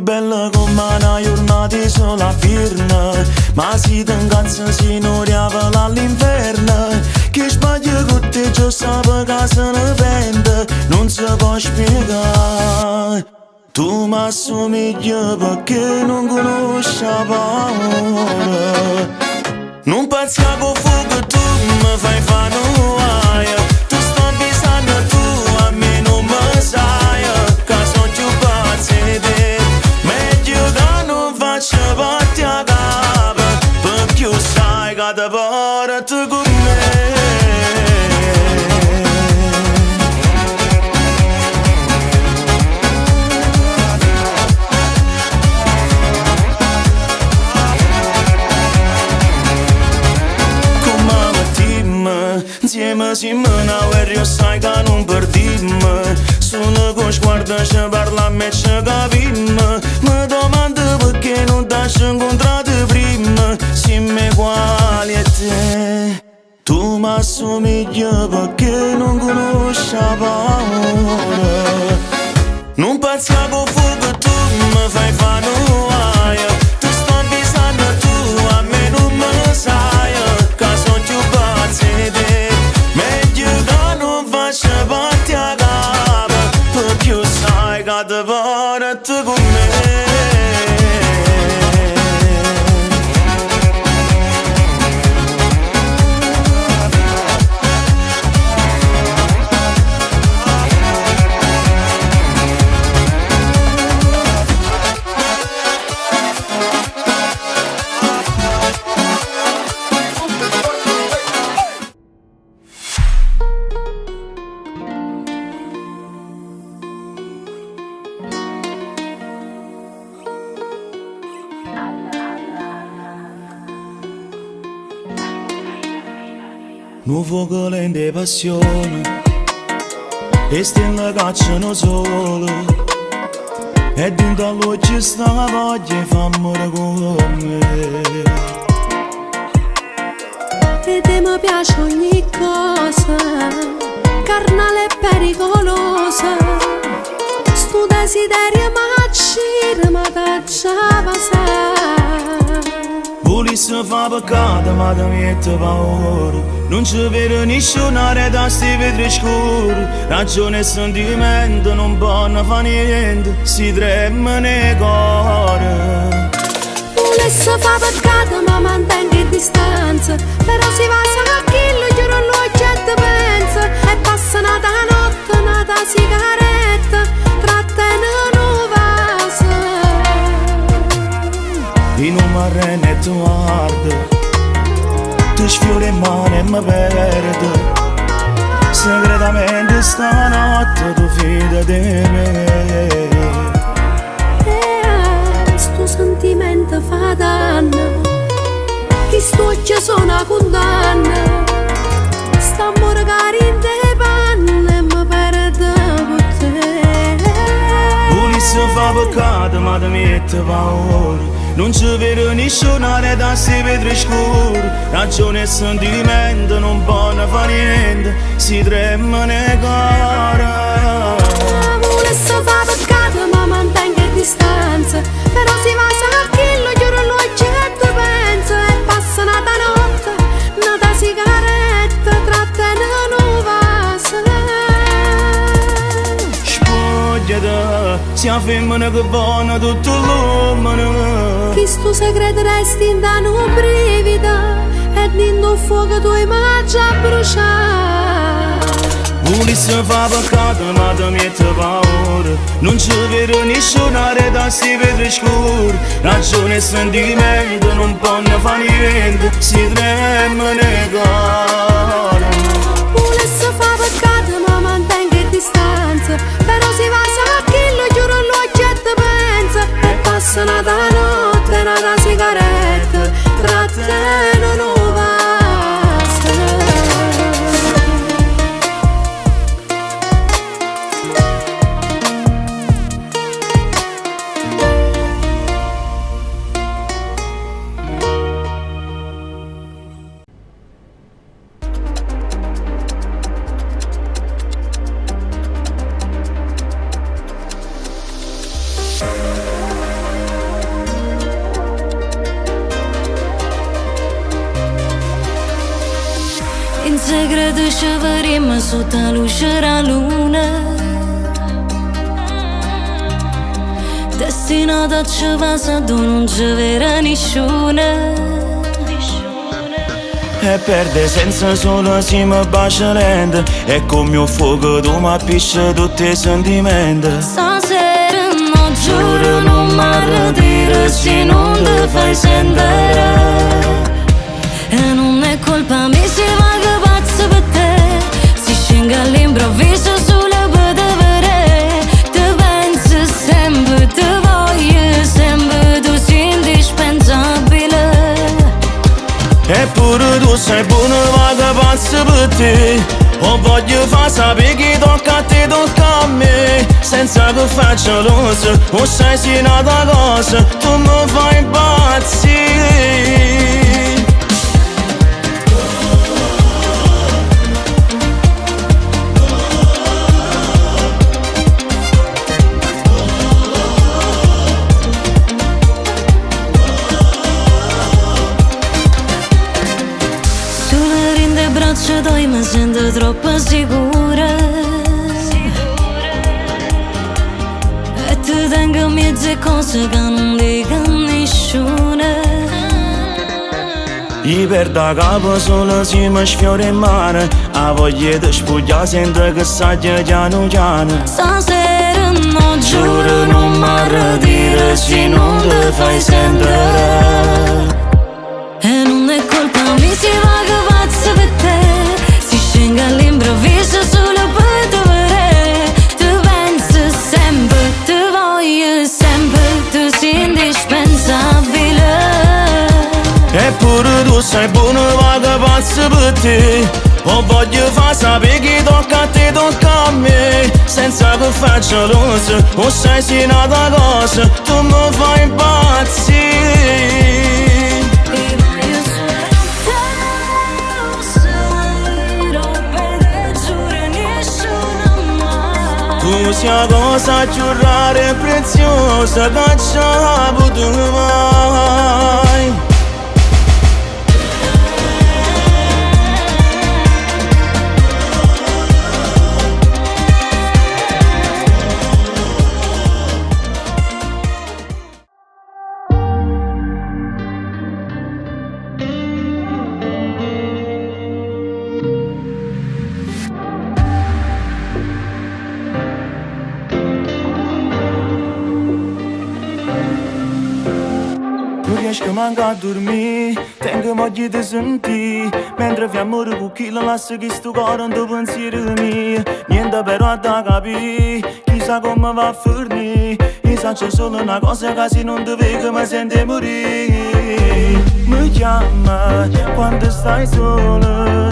bella come una giornata sola firme. Ma si ti incazza si non riavola all'inferno. Che sbaglia con te già sape che se ne vende. Non si può spiegare. Tu mi assomigli perché non conosci la paura. Non pensi con fuoco tu mi fai fare nuoia. Tu sto bisogno tu a me non mi sai. Che sono più pazzi di te. Meglio che non faccio parte a capo. Perché sai che ti porti con me. Insieme si mânau e io sai che non perdiamo. Sono con sguardo e parla a me e capimmo. Mi domando perché non ti hai incontrato prima. Siamo uguali a te. Tu mi assomigli perché non conosci la paura. Non pensi con fuoco tu mi fai fare nuoia. Tu sto bisogno tu a me non mi sai. Che sono più pazzi di te. Faccia parte a capo. Perché sai che ti porti con me. Un fuoco lento e passione e stelle cacciano solo e dentro all'occhio sta la voglia e fa amore con me. E te mi piace ogni cosa, carnale e pericolosa. Sto desiderio m'accira ma t'acciava sa. Volessi fa peccato ma ti mette paura. Non ci vedo nessun'area da sti vetri scuri. Ragione e sentimento non possono fare niente. Si trema nei cuore. Volessi fa peccato ma mantengo in distanza. Però si va a chillo, giuro l'occhio e te pensa. E passa una notte, una sigaretta. Trattene un vaso. In un marrone e tu guarda. Ti sfiori in mano e mi perdo. Segretamente stanotte tu fida di me. Sto sentimento fa danno. Che sto occhio sono una condanna. St'amore cari in te panne e mi perdo con te. Volessi fa peccato ma ti mette paura. Non ci vedo nessun'area da sti vetri scuri. Ragione e sentimento non possono fare niente. Si trema nei cuore. Volessi fa peccato ma mantengo a distanza. Però si va a chillo, giuro l'occhio e te pensa. E passa una notte, una sigaretta. Trattene un vaso. Spogliati, sia femmina che buona tutto l'uomo. Che sto segreto resti in un brivido. E dentro un fuoco tu hai già bruciato. Volessi fa peccato ma ti mette paura. Non ci vedo nessun'area da sti vetri scuri. Ragione e sentimento non possono fare niente. Si trema nei cuore. Volessi fa peccato ma mantengo a distanza. Però si va a chillo, giuro l'occhio e te pensa. E passa una notte, una sigaretta. Trattene un vaso. segreto ci faremo sotto la luce della luna, destinato a ci passare dove non ci vera nessuno. E perde senza solo si mi bacia lenta, e come un fuoco tu mi appisci tutti i sentimenti. Stasera no, giuro non mi arretiro se non ti fai sentire. E non è colpa mia se vaga pazzo per te, si scende all'improvviso solo per te vedere. Ti penso sempre, ti voglio sempre, tu sei indispensabile. Eppure tu sei buona, vaga pazzo per te. O voglio far sapere che tocca a te, tocca a me, senza che faccia l'oso, o sai se è nata cosa, tu mi fai impazzire. Doi mi sento troppo sicura, e ti tengo mezze cose che non dico a nessuno. Io perdo capo solo se mi sfiora in mano, a voglia di spugliare sento che saggia piano piano. Stasera no, giuro non mi arretiro se non ti fai sentire. E non è colpa mia se vaga pazzo per te, all'improvviso solo per te vedere. Tu pensi sempre, ti voglio sempre, tu sei indispensabile. Eppure tu sei buona, vaga pazzo per te. O voglio far sapere che tocca a te, tocca a me, senza che faccia l'oso, o sai se è nata cosa, tu mi fai impazzire. Tu sia cosa più rara e preziosa che ci ha avuto mai. Riesco manco a dormire, tengo moglie di sentire, mentre fiammo con chi la lascia che sto cuore non pensieri mio. Niente però da capire, chissà come va a finire. Io so solo una cosa, che se non ti vedo mi sento morire. Mi chiama quando stai sola,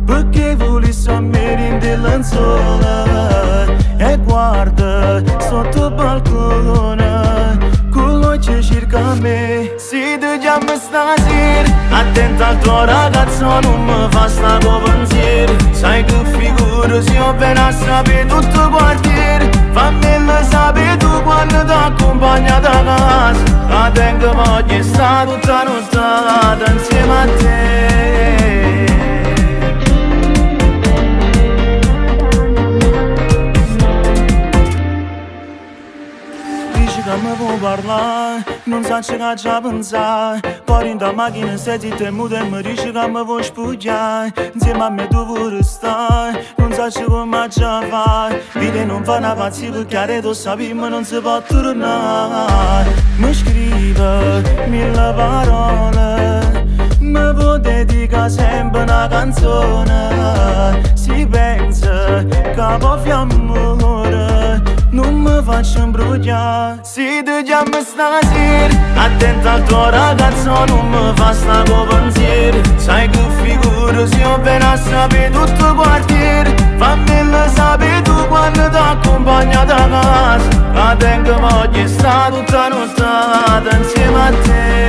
perché vuoi sommere in delle sole. E guarda sotto il balcone, quello ci cerca me. Se ti chiamo stasera, attenta al tuo ragazzo, non mi fa sta con pensiero. Sai che figura se ho ben a sapere tutto il quartiere. Fammelo sapere tu quando ti accompagna da casa. La tengo voglia sta tutta nottata insieme a te. Che mi vuoi parlare, non so che già pensare. Poi in da macchina sei zitta e muta e mi dici che mi vuoi spugliare. Insieme a me tu vuoi stare, non so come già fare. Vedi non fa una pazzia perché tu sapi ma non si può tornare. Mi scrive mille parole, mi vuoi dedicare sempre una canzone. Si pensa che può fiammare, non mi faccio imbrogliare. Se ti chiamo stasera, attenta al tuo ragazzo, non mi fa sta con pensiero. Sai che figura se ho ben a sapere tutto il quartiere. Fammelo sapere tu quando ti accompagna da casa. La tengo voglia sta tutta nottata insieme a te.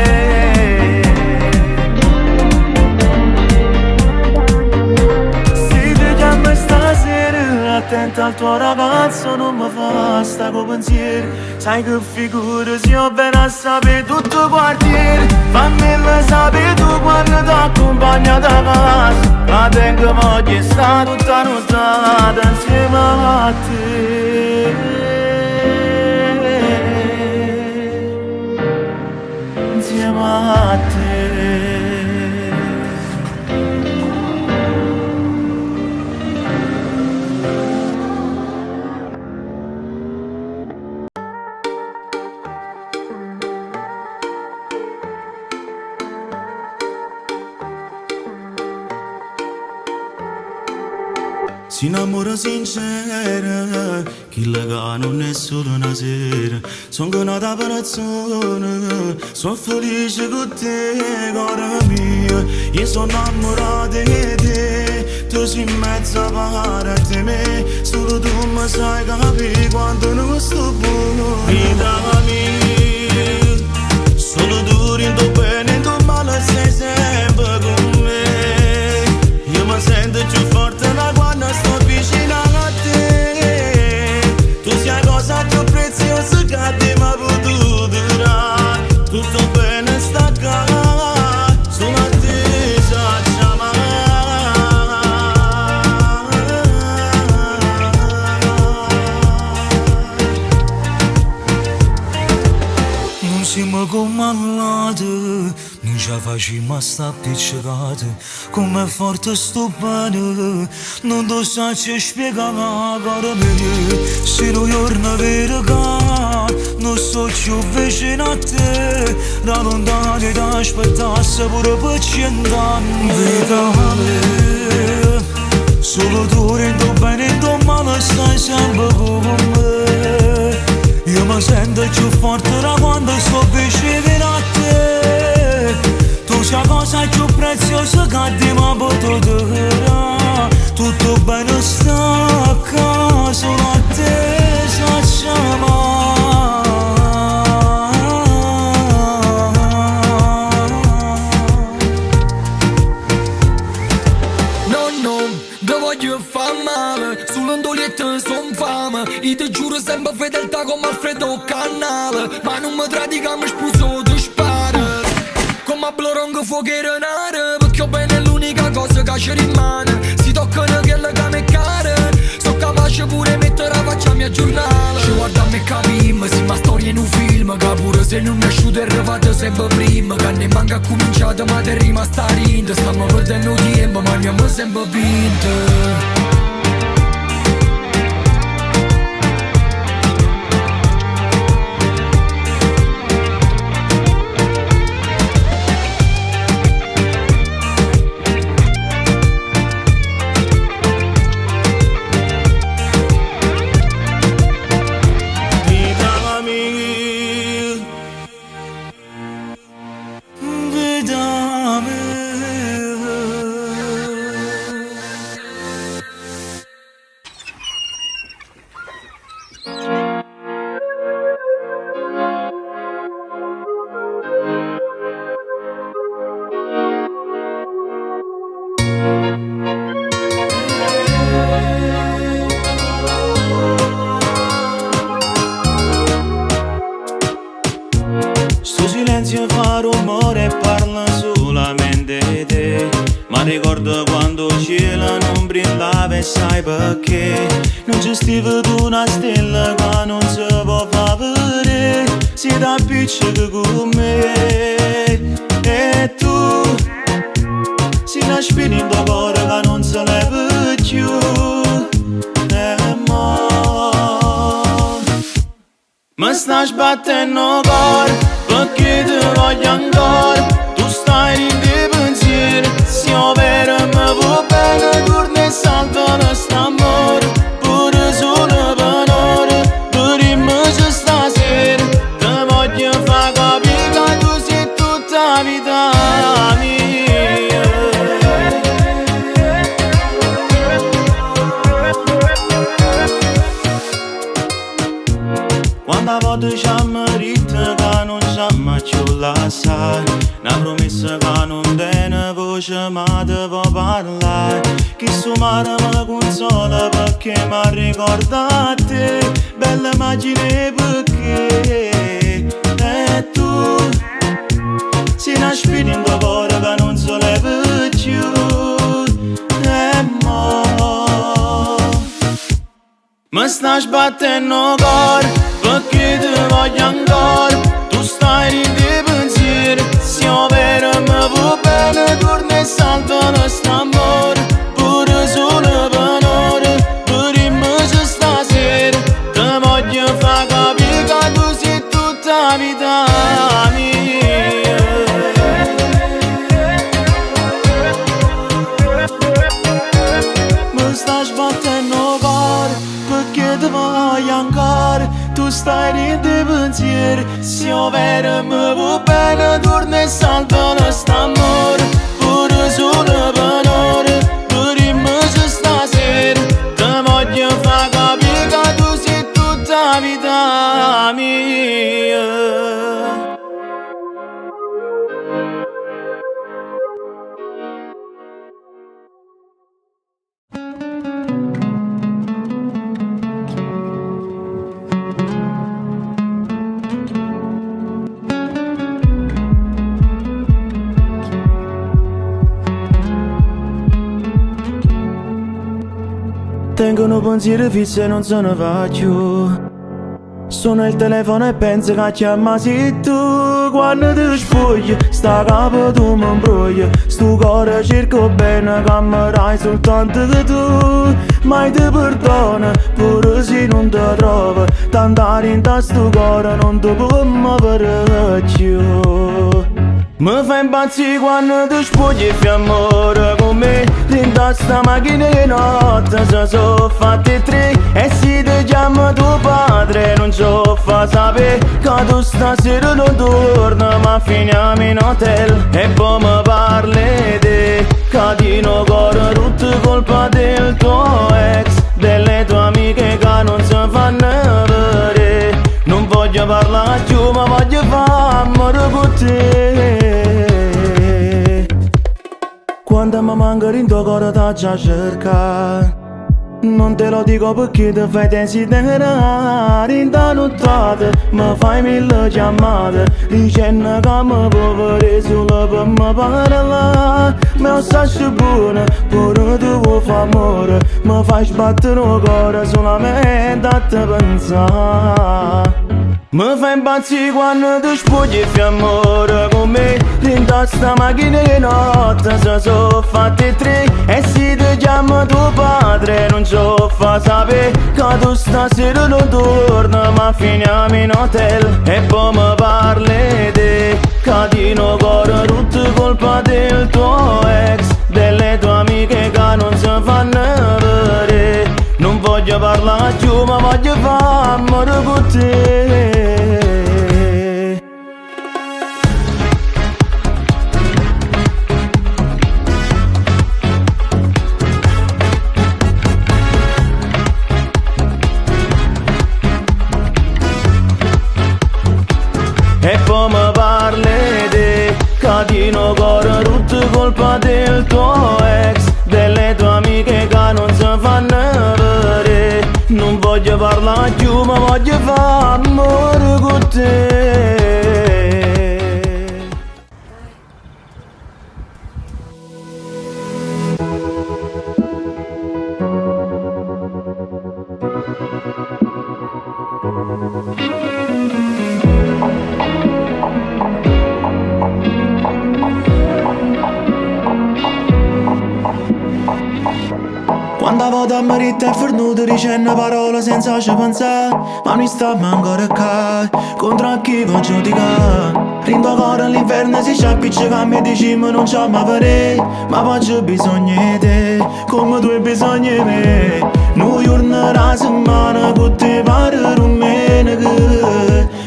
Se ti chiamo stasera, attenta diventa il tuo ragazzo non mi fa sta con pensieri. Sai che figura se io vengo a sapere tutto il quartiere. Fammelo sapere tu quando ti accompagno da casa. La tengo voglio stare tutta nottata insieme a te. Insieme a te. Si innamora sincera, chi la che non è solo una sera. Sono nata per azione, sono felice con te, cara mia. Io sono innamorato di te, tu sei in mezzo a parte me. Solo tu mi sai capire quando non sto buono. Vita mia, solo tu rindo bene e tu male sei sempre con me. Io mi sento più forte da quando sto vicino a te. Tu sei la cosa più preziosa che ti mi ha potuto dare. Tutto bene sta qua, solo a te ci non siamo come all'altro, non ci facciamo a sta appiccicata. Come forte sto bene, non ti saccio spiegare, cara mia. Se lo giorno vero che non sto più vicino a te, da lontano ti aspettasse pure per 100 anni. Vita mia, solo tu rendo bene e tu male stai sempre con me. Io mi sento più forte da quando sto vicino a te. Tu sei la cosa più preziosa che ti mi ha potuto dare. Tutto bene sta a casa, solo a te facciamo. Voglio far male, sull'ondolietto son fame. Io ti giuro sempre fedeltà come Alfredo Cannale. Ma non mi tradi che mi spuso ti spara. Come a Blorong fuochero nare. Perché bene è l'unica cosa che ci rimane. Si toccano quelle che mi care. So capace pure mettere la faccia a mia giornale. Ci guarda a me capim, si ma storia in un film. Che pure se non è asciutto è arrivato sempre prima. Che ne manca ha cominciato ma te è rimasta rinda. Stiamo perdendo tempo ma abbiamo sempre vinto. Fa rumore e parla solamente di te. Ma ricordo quando il cielo non brillava e sai perché. Non gestiva tu una stella che non si può far vedere. Si da piccolo con me. E tu si da spinto in cuore che non se leva più. E mo mi sta sbattendo il cuore perché ti voglio ancora. Tu stai in dei pensieri. Se io vero mi vuoi bene, torna e salva quest'amore. Pure solo per ora, per immagine stasera. Ti voglio far capire che tu sei tutta la vita mia. Quando Quando a volte ci ammarita che non ci mai più lasciare, una promessa che non tiene voce ma te può parlare. Chi su mare mi consola perché mi ricorda a te, bella immagine perché e tu si nasce in tuo cuore che non si leva più. E mo mi sta sbattendo il cuore perché ti voglio ancora. Tu stai in dei pensieri, se io vero mi va bene torna e salva questo amore. Pure solo per ora, per immagine stasera ti voglio far capire che tu sei tutta la vita mia. Mi sta sbattendo il cuore perché ti voglio ancora. Tu stai in dei pensieri, se io vero mi va bene torna e salva questo amore. Pure solo per ora, per immagine stasera ti voglio far capire che tu sei tutta la vita mia. Tengono pensieri fissi e non se ne va più. Suona il telefono e penso che chiamasi tu. Quando ti spogli, sta capo tu mi imbrogli. Sto cuore cerco bene, cammerai soltanto che tu. Mai ti perdono, pure se non ti trovo. Tanto in sto cuore non ti può muovere più. Mi fai impazzire quando ti spogli e fai amore con me. Dentro sta macchina di notte se sono fatte tre. E se ti chiama tuo padre non so fa sapere che tu stasera non torna ma finiamo in hotel. E poi mi parli di catino cuore tutto colpa del tuo ex, delle tue amiche che non si fanno vedere. Non voglio parlare più ma voglio fare amore con te. Quando mi manca in tuo cuore ti già cerca. Non te lo dico perché ti fai desiderare. In da nottata mi fai mille chiamate dicendo che mi puoi vedere solo per me parlare. Mi stai buona, pure tu vuoi fare amore. Mi fai sbattere il cuore solamente a te pensare. Mi fai impazzire quando ti spogli e fai amore con me. Dentro sta macchina di notte se sono fatte tre. E se ti chiama tuo padre non so fa sapere che tu stasera non torna ma finiamo in hotel. E poi mi parli di catino cuore tutto colpa del tuo ex, delle tue amiche che non si fanno vedere. Non voglio parlare più ma voglio fare amore con te. E poi mi parli di catino cuore tutto colpa del tuo ex, delle tue amiche che non si fanno vedere. Non voglio parlare più ma voglio fare amore con te. Quando a volte mi ritta è fornuto dicendo parole senza ci pensare. Ma mi sta ancora qua, contro chi vuoi giudicare. Rindo cuore all'inferno si appiccica a me diciamo non c'ho mai vedere. Ma poi c'è bisogno di te, come tu hai bisogno di me. Noi giorni la settimana con te pare domenica.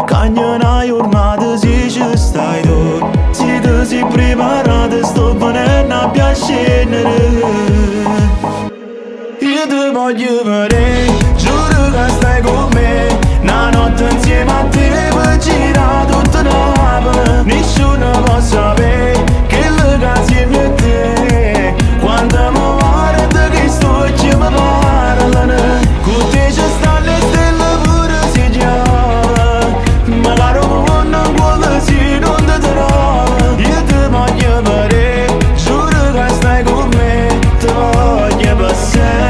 Cagno una giornata se ci stai tu. Se tu sei preparato sto venendo a piacere. Io ti voglio vedere, giuro che stai con me. una notte insieme a te per girare tutta Napoli. Nessuno può sapere che le case mie te. Quando mi guarda che sto e ci mi parlano, con te ci sta le stelle pure se giove. Magari mi vanno quando si non ti trovo. Io ti voglio bere, giuro che stai con me, ti voglio per sempre.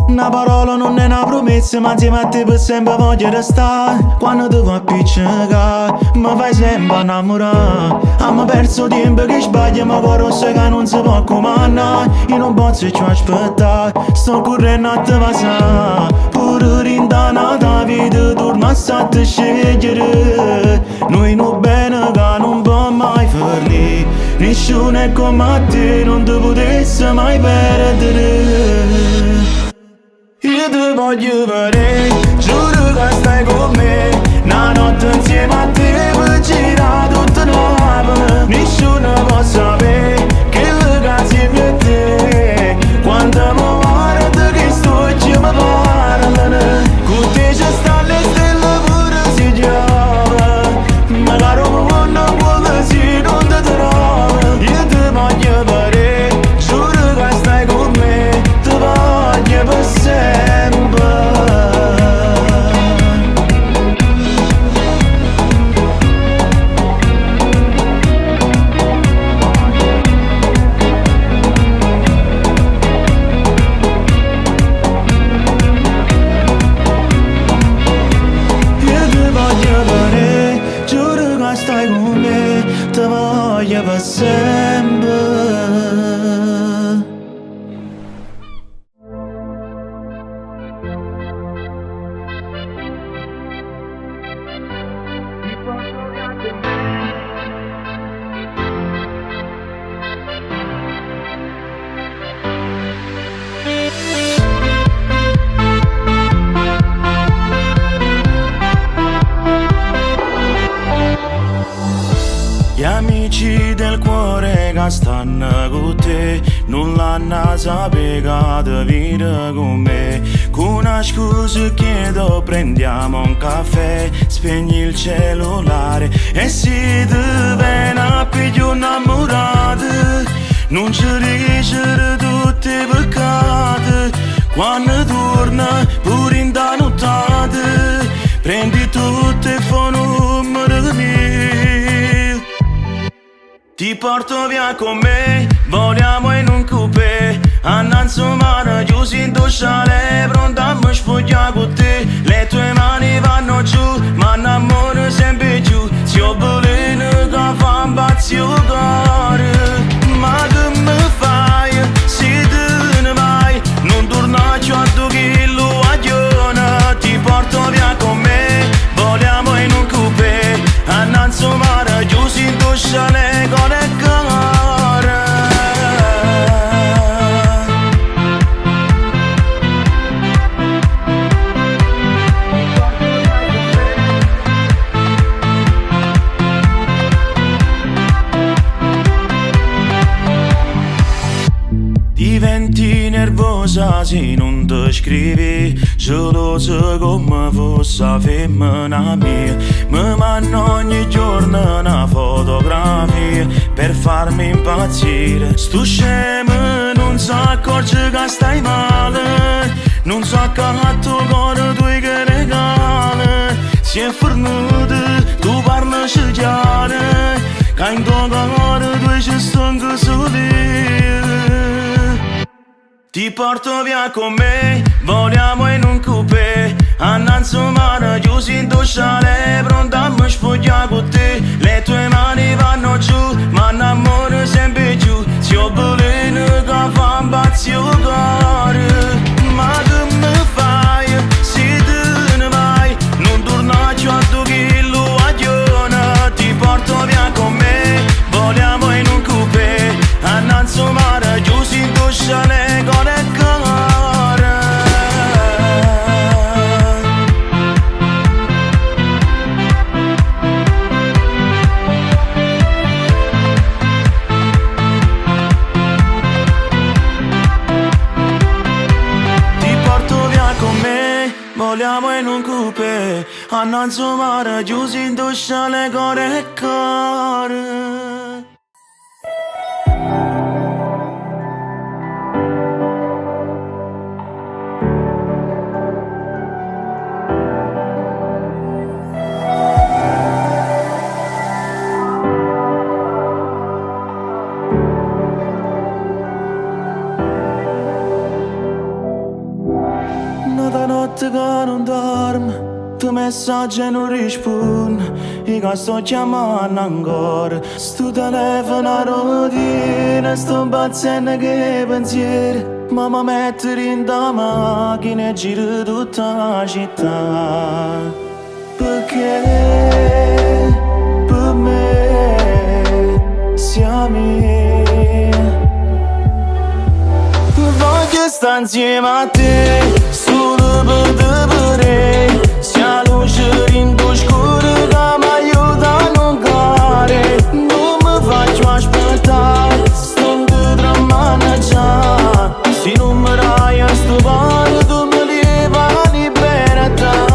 Una parola non è una promessa, ma insieme a te per sempre voglio restare. Quando ti vuoi appiccicare, mi fai sempre innamorare. Abbiamo perso tempo che sbaglia, ma cuore sai che non si può comandare. Io non posso più aspettare, sto correndo a te passare. Pure in danata vita torna a te scegliere. Noi non bene che non può mai farli. Nessuno è come te, non ti potesse mai perdere. Io ti voglio bere, giuro che stai con me, una notte insieme a te per girare tutta Napoli. Nessuno può sapere che le case mie te. Quando mi guarda che sto e ci mi parlano, con te ci sta le stelle pure se giove. Magari mi vanno quando si non ti trovo. Io ti voglio bere, giuro che stai con me, ti voglio per sempre. Io ti voglio bere, giuro che stai con me, ti voglio per sempre. Gli amici del cuore che stanno con te non l'hanno saputo vivere con me. Con una scusa chiedo prendiamo un caffè, spegni il cellulare e si ti viene più innamorato. Non ci dicere tutti i peccati, quando torna pure in da nottata, prendi tutto e fa numero mio. Ti porto via con me, voliamo in un coupé, annanzi mare, chiusi in docciale, pronta a mi spogliare con te. Le tue mani vanno giù, ma innamoro sempre più. Si ho bolino che fa impazzire il cuore. Ma che mi fai, se te ne vai, non torna più a 2 chilo a giorno. Ti porto via con me, voliamo in un coupé, annanzi mare, chiusi in docciale. Diventi nervosa se non ti scrivi, gelosa come fosse femmina mia. Mi mando ogni giorno una fotografia per farmi impazzire. Sto scemo non si accorge che stai male, non sa che a tuo cuore tu che regala. Si è fornuto, tu parli chiaro, che in tuo cuore tu ci stanno soli. Ti porto via con me, voliamo in un coupé, annanzi mare, chiusi in docciale, pronta a mi spogliare con te. Le tue mani vanno giù, ma innamoro sempre più. Si ho bolino che fa impazzire il cuore. Ma che mi fai, se te ne vai, non torna più a 2 chilo a giorno. Ti porto via con me, voliamo in un coupé, annanzi mare, chiusi in docciale. Vogliamo in un coupé, a non mare, chiusi in duscia le core e core. Nata notte che non dormo, tu messaggi non rispondi, io che sto chiamando ancora. Sto telefono a routine, sto impazzendo che pensieri. Mamma mettere in da macchina e giro tutta la città. Perché per me siamo. Voglio stare insieme a te, solo per te vorrei. Sia luce in tu scuro che mi aiuta a non cadere. Non mi faccio aspettare, sto dietro a maneggiare. Se non mi dai a stupare, tu mi levi la libertà.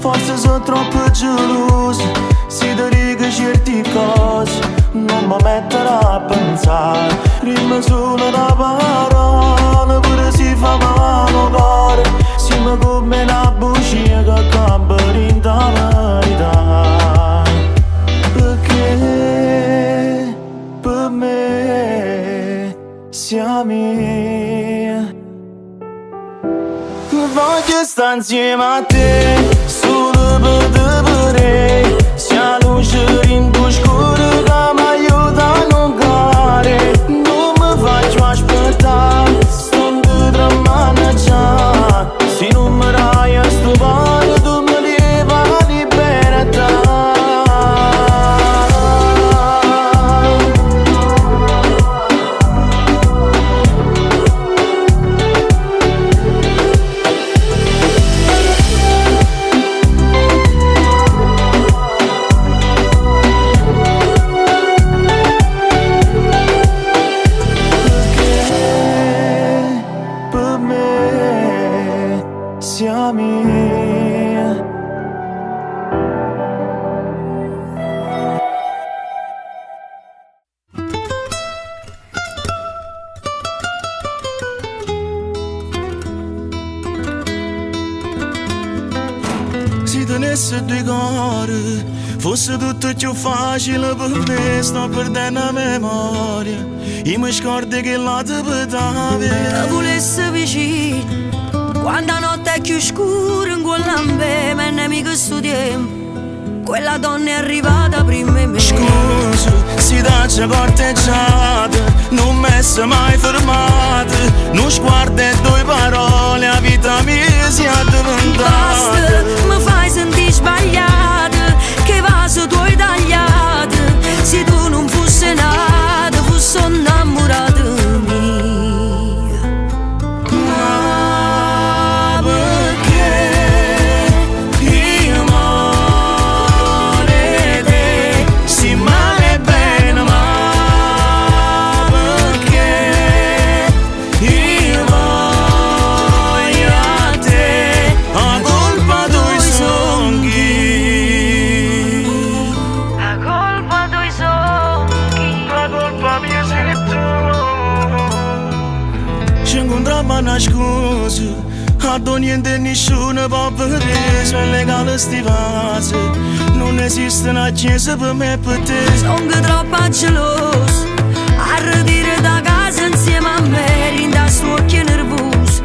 Forse sono troppo geloso, si dico certe cose, non mi metterò a pensare. Rima solo da parola, pure si fa male cuore. Siamo come una bugia che campa in la verità. Perché per me siamo. Voglio stare insieme a te, solo per te vorrei. Sia luce in tu scuro che mi aiuta a non cadere. Non mi faccio aspettare, sto dietro a maneggiare. Se non mi dai a stupare, tu mi levi la libertà. Si tenesse due cuori, fosse tutto più facile per me. Sto perdendo la memoria, io mi scordo che la te potevi. Se volesse vicino, quando la notte è più scura, in quell'ambe, ma è nemico sto tempo. Quella donna è arrivata prima di me. Scusa, si daccia corteggiata, non mi sei mai fermata. Non sguardo e due parole, la vita mia si è diventata. Basta, mi fai sentire sbagliata, che vaso tu hai tagliato. Se tu non fossi nata, fossi innamorata mia. Ma perché io male te, si male bene, ma perché io voglio a te, a colpa dei sogni. A colpa dei sogni. La colpa mia sei tu. Ci incontriamo a nascosto, a niente e nessuno può vedere. Sono legale sti vasi, non esiste una chiesa per me e per te. Sono troppo geloso a ridire da casa insieme a me. Rinda sto occhio nervoso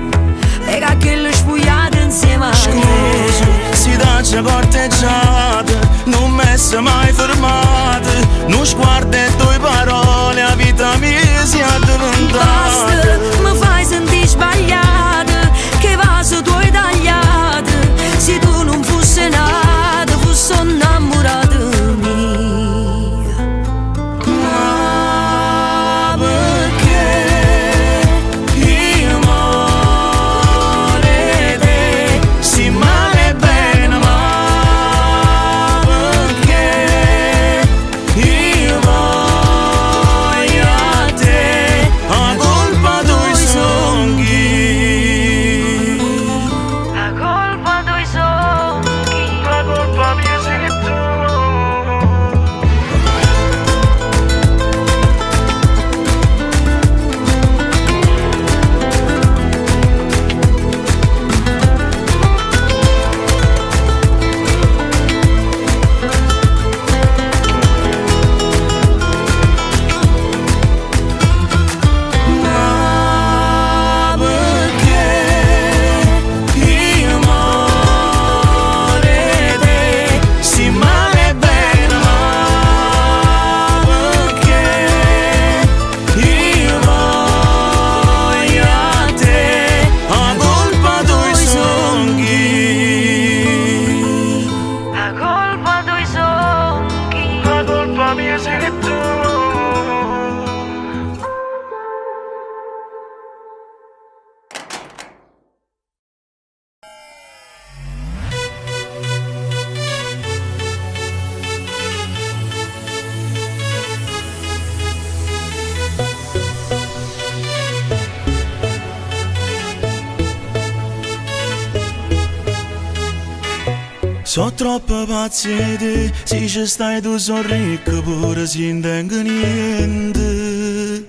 e che quello spugliato insieme a te. Scusa, si daccia corteggiata, non mi sei mai fermata. Non sguardo e due parole, la vita mia si è diventata. Basta, mi fai sentire sbagliata, che vaso tu hai tagliato. Se tu non fossi nata, fossi innamorata mia. Ma perché io So troppo paziente, se ci stai tu so ricco pure si intengo niente.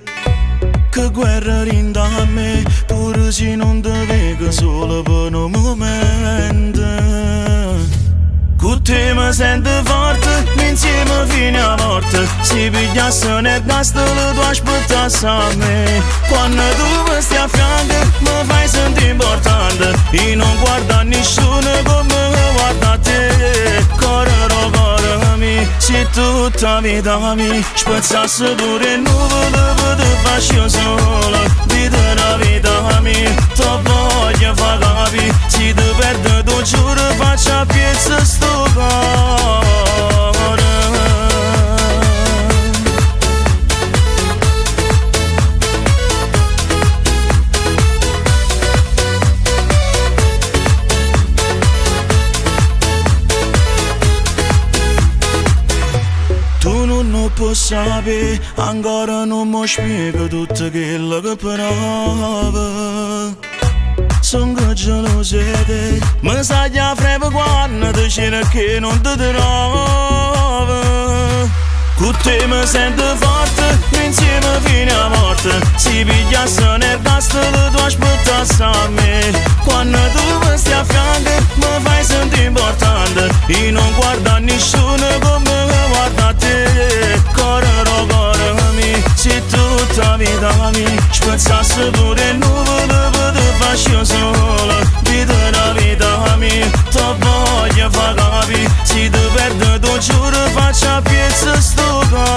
Che guerra rinda a me, pure se non te vedo solo per un momento. Con te mi sento forte, insieme fino a morte. Se pigliasse nel gas te lo tu aspettassi a me. Quando tu mi stai a fianco mi fai sentire importante. E non guarda nessuno come guarda a te. Correro, corrami, se tutta vita mi spezzasse pure nuvole per te faccio solo. Vita la vita mia, ti voglio far capire. Se ti perdo tu giuro faccio a piezza sto cuore. Tu non puoi sapere, ancora non mi spiego tutto quello che provo. Sono geloso di te, mi sa già freve quando ti c'era che non ti trovo. Con te mi sento forte, insieme fino a morte. Se pigliasse nel gas te lo tu aspettassi a me. Quando tu mi stai a fianco mi fai sentire importante. E non guarda nessuno come guarda a te. Correro, corrami, se tutta vita mi spezzasse pure nuvole per te faccio solo. Vita la vita mia, ti voglio far capire. Se ti perdo tu giuro faccio a piezza sto cuore.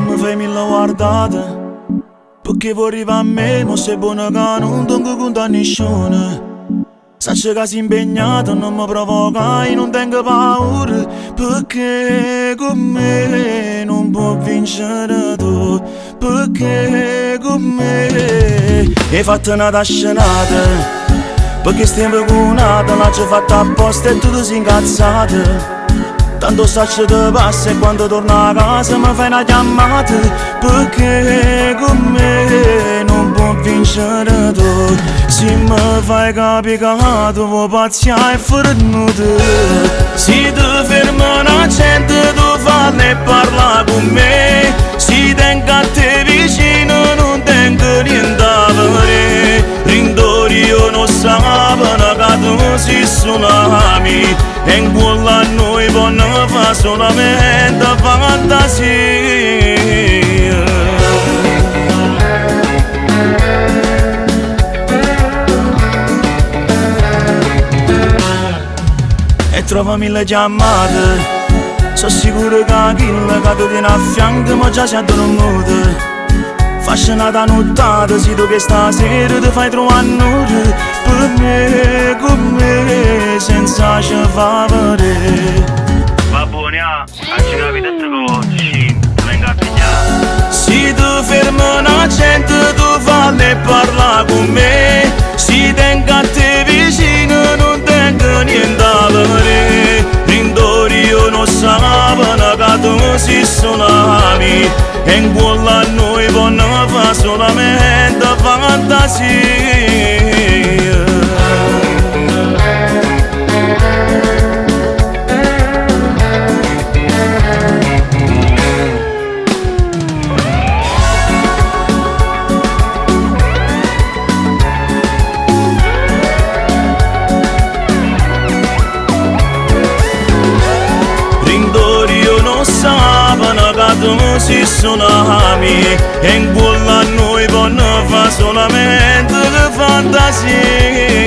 Mi fai mille guardate, perché vuoi arrivare a me, ma sei buona che non tengo conto a nessuno. Sacci che sei impegnato, non mi provocai, non tengo paura, perché con me non può vincere tu, perché con me hai fatto una tascenata, perché stiamo con un'altra, l'ho fatta apposta e tu ti sei incazzata. Tanto sacci te passa e quando torno a casa mi fai una chiamata, perché con me non può vincere tu. Se mi fai capire che tu vuoi pazziare e fare nudo. Se ti ferma una gente tu falli e parla con me. Se tengo a te vicino non tengo niente a vedere. Rindori io non sapano che tu sei tsunami. E in quello a noi può fa solamente fantasia. E trova mille chiamate, sono sicuro che quello che ti tiene a fianco ma già si è addormentato. Faccio una nottata, se tu che stasera ti fai trovare nudo. Per me, con me, senza ci fa vedere. Va buone, anzi capite che venga a pigliare. Se ti ferma una gente tu falli e parla con me. Se tengo a te vicino non tengo niente a vedere. Rindori io non sapano che tu sei tsunami. E in quello a noi può fa solamente fantasia. Si tsunami e in quello a noi può fa solamente le fantasie.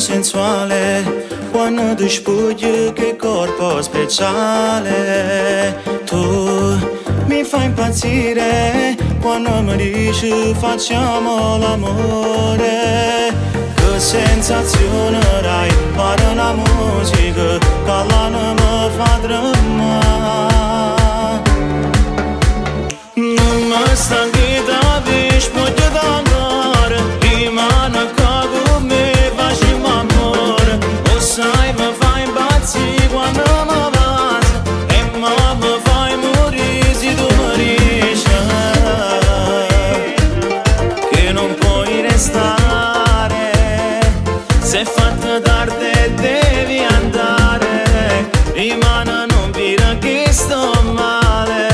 sensuale quando ti spugli che corpo speciale. Tu mi fai impazzire quando mi dici facciamo l'amore. Che sensazione dai, pare una musica che l'anima mi fa tremare. Non mi stanchi da spogli d'amore, rimane che con me facciamo amore. O sai mi fai impazzire quando mi passa e mi fai morire se tu mi dici che non puoi restare. Se fatta tardi devi andare, rimane non dire che sto male.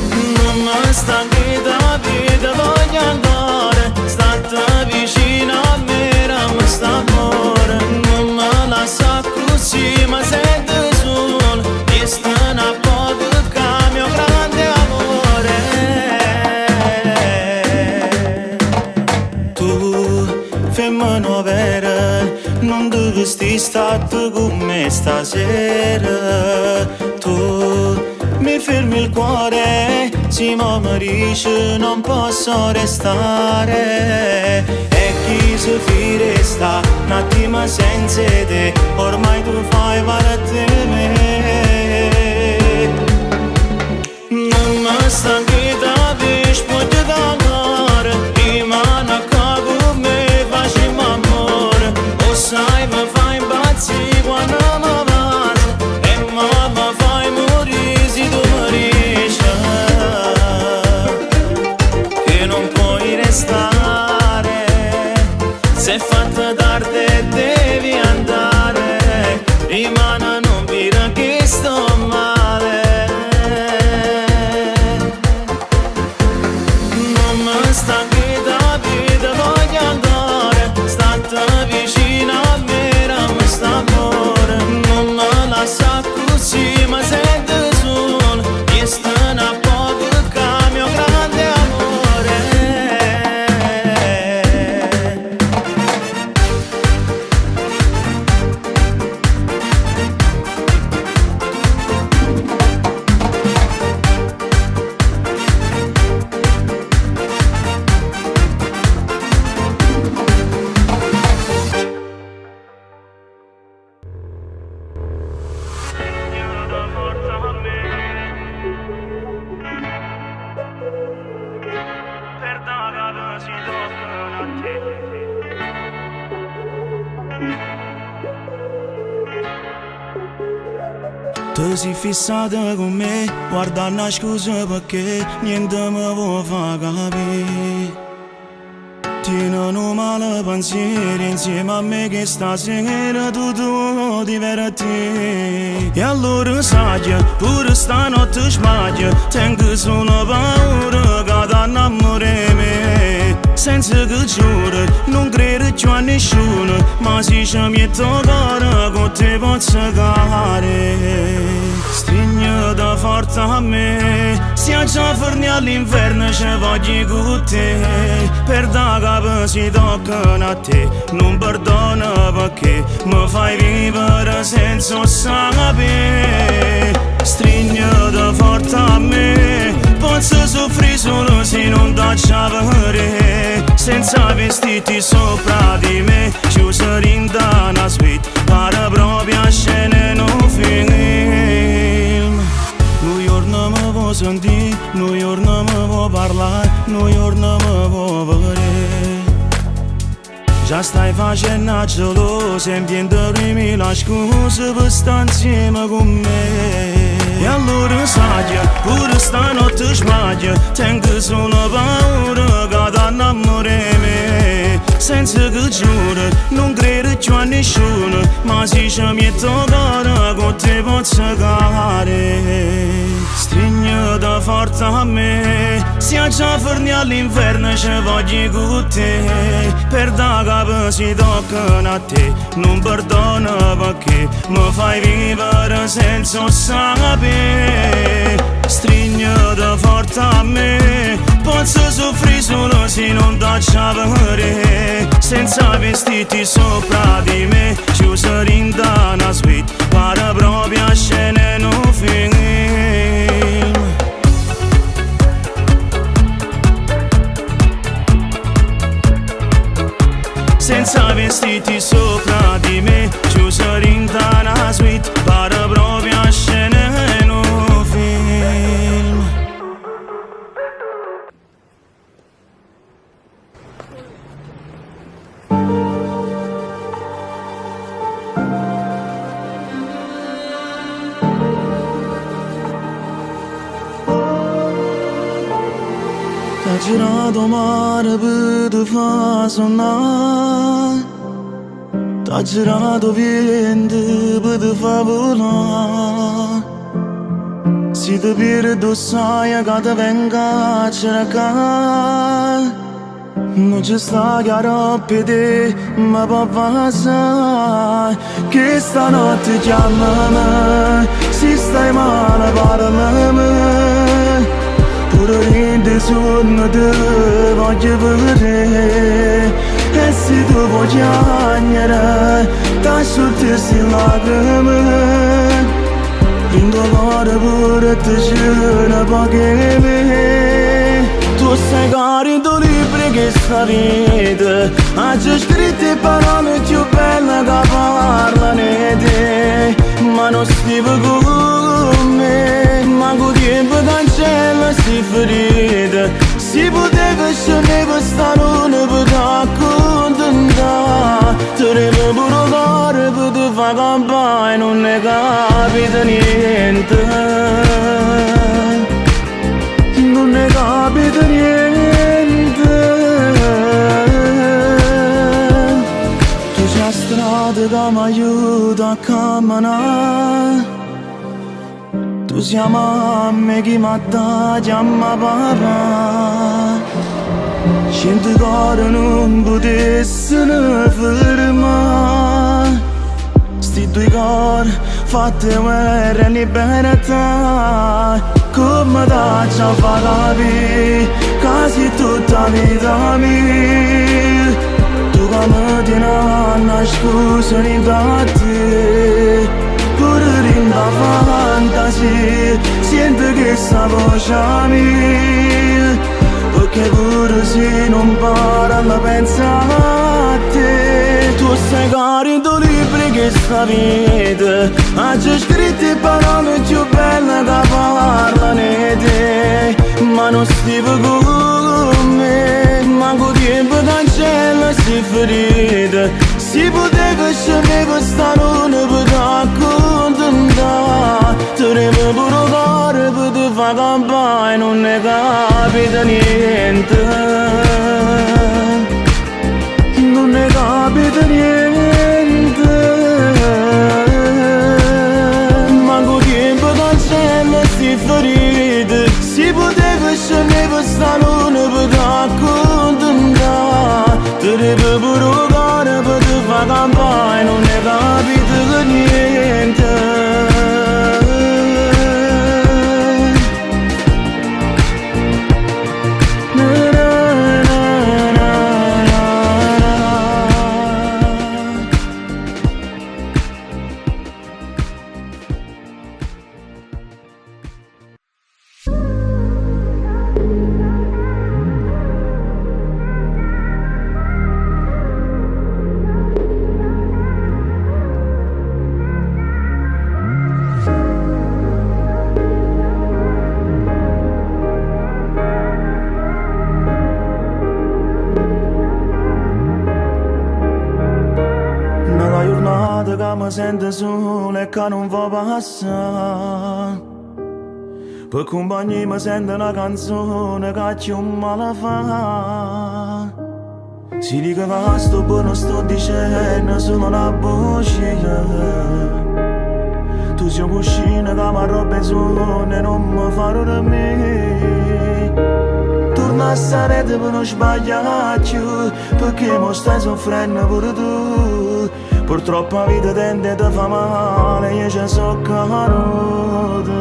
Non mi stanchi da vita, voglio andare, stare vicino a me, rammi st'amore. Non mi lascia così, ma sento solo, mi stanno a poco che mio grande amore. Femmina vera, non dovresti stare con me stasera. Tu mi fermi il cuore, sì ma mi dici non posso restare. E chi se fi resta un attimo senza te, ormai tu fai parte di me. Non mi stanchi da spogli d'amore, rimane che con me facciamo amore. O sai mi fai impazzire quando mi passa e mi fai morire se tu mi dici che non puoi restare. Se fatta tardi devi andare, rimane non dire che sto male. Non mi stanchi da vita, voglio andare, stare vicino a me, rammi st'amore. Non mi lascia così, ma sento solo, mi stanno a poco che mio grande amore. Tu sei fissata con me, guarda una scusa perché niente mi può far capire. Tieni male pensieri insieme a me che stasera tutto diverti. E allora sai, pure stanotte sbagli, tengo solo paura che ti innamori me. Senza che giuro, non credo più a nessuno, ma se ci metto cuore con te posso cagare. Stringete forte a me, sia già forni all'inferno ci voglio con te. Per da capo si toccano a te, non perdono perché mi fai vivere senza sapere. Stringete forte a me, posso soffrire solo se non dacci a vedere. Senza vestiti sopra di me, chiuso in una suite, pare proprio a scena in un film. Un giorno mi può sentire, un giorno mi può parlare, un giorno mi può vedere. Già stai facendo a geloso, empiendomi la scusa per stare insieme con me. E allora sai, pure stanotte sbaglio, tengo solo paura che ti innamori me. Senza che giuro, non credo più a nessuno, ma se ci metto cuore con te posso cagare. Stringete forte a me, sia già forni all'inferno ci voglio con te. Per da capo si toccano a te, non perdono perché mi fai vivere senza sapere. Stringete forte a me, Posso soffrire solo se non t'accio vedere, senza vestiti sopra di me, chiuso in una suite, pare proprio a scena in un film. Senza vestiti sopra di me, chiuso in una suite, pare proprio a scena in un film. T'ha girato mare per te fa suonare, t'ha girato vento per te fa volare. Si ti perdo sai che ti venga a cercare, non ci sta chiaro per te, ma può passare. Che stanotte chiamami, se stai male parlami, pure rende sonno te voglio vedere. E se tu vuoi piangere, t'asciutti sti lacrime, in tuo cuore pure te ce ne poche me. Tu sei carico libri che sta vita, oggi scritte parole più belle che parlano di te, ma non stiamo con me, manco tempo cancella si ferita. Si poteva scendere stanotte per t'accontentare, te ne puoi provare per te fare campagna, non ne capita niente, non ne capita niente. Tu c'è strada che mi aiuta a camminare, tu sei mamma che mi dà chiama papà. Cento cuore non potessero fermare, sti due cuori fatti guerra e libertà. Come t'accio a far capire quasi tutta la vita mia, tu come ti nanna scusa da te, pure in la fantasia sento che sta voce mia, perché pure se non parla pensa a te. Tu sei carico libri che sta vita, oggi scritte parole più belle che parlano di te, ma non stiamo con me, manco tempo cancella si ferita. Si poteva scendere stanotte per t'accontentare, te ne puoi provare per te fare campagna, non ne capita niente, non ne capita niente, manco tempo cancella sti ferite. Si poteva scendere stanotte per t'accontentare, te ne puoi provare per te fare campagna, non ne capita niente. Che mi sento solo e che non va passare, per compagnia mi sento una canzone che più male fa. Si dice che sto buono sto dicendo solo una voce, tu sei un cuscino che mi roba i suoni e non mi farò da me. Torna a stare per non sbagliare più, perché mi stai soffrendo pure tu. Purtroppo la vita tende a fa male, io ci so caro te.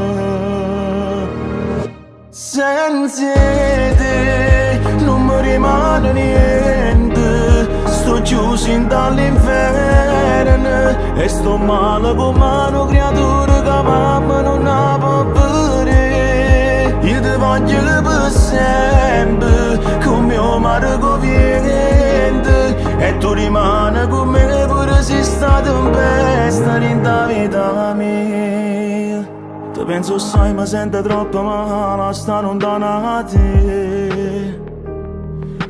Senza te rimane niente. Sto chiuso dall'inferno e sto male come una creatura che mamma non ha può vedere. Io ti voglio per sempre, come mio marco viente, e tu rimani con me pure se sta tempesta in da vita mia. Ti penso sai ma sento troppo male a sta lontana da te.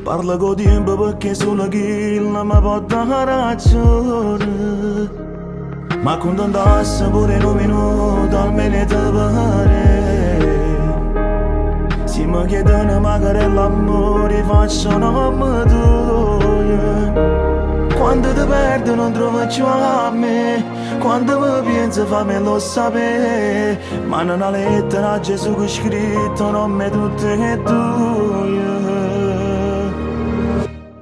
Parla con tempo perché solo chi mi può dare ragione. Ma contentassi pure in un minuto almeno ti pare. Se mi chiedono magari l'amore faccio nome tuo. Quando ti perdo non trovo più a me. Quando mi penso fammelo sapere. Ma nella lettera a Gesù che ho scritto non mi tutte e due.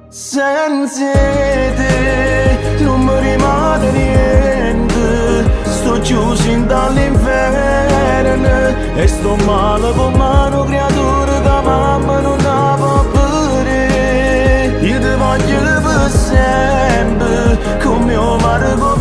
Senza te non mi rimane niente. Sto chiuso dall'inferno e sto male come una creatura che mamma non ha può vedere. Io ti voglio per sempre come mio marco